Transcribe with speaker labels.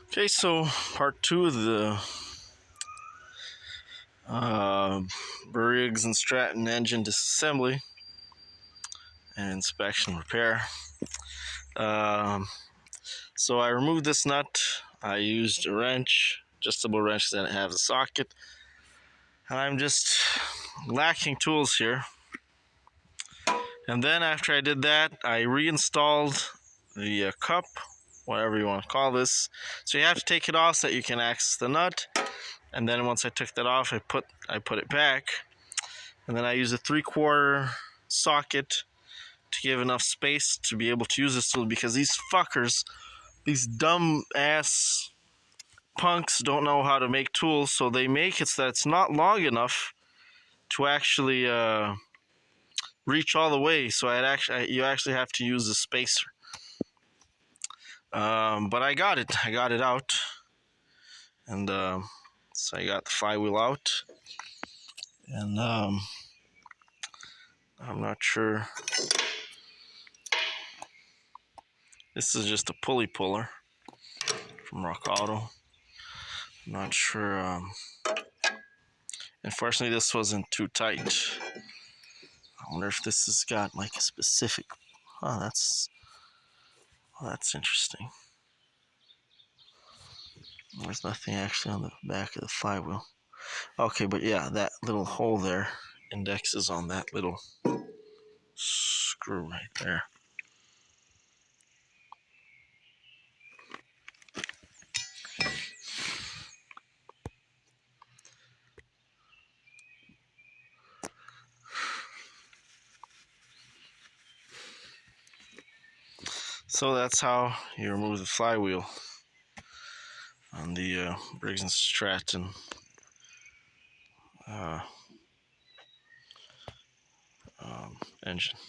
Speaker 1: Okay, so part two of the Briggs and Stratton engine disassembly and inspection repair. So I removed this nut. I used a wrench, adjustable wrench that has a socket, and I'm just lacking tools here. And then after I did that, I reinstalled the cup, whatever you want to call this. So you have to take it off so that you can access the nut. And then once I took that off, I put it back. And then I use a 3/4 socket to give enough space to be able to use this tool, because these fuckers, these dumb ass punks, don't know how to make tools, so they make it so that it's not long enough to actually reach all the way. So you actually have to use a spacer. But I got it out, and so I got the flywheel out, and I'm not sure. This is just a pulley puller from Rock Auto. I'm not sure. Unfortunately, this wasn't too tight. I wonder if this has got like a specific. Oh, that's interesting. There's nothing actually on the back of the flywheel. Okay, but yeah, that little hole there indexes on that little screw right there. So that's how you remove the flywheel on the Briggs & Stratton engine.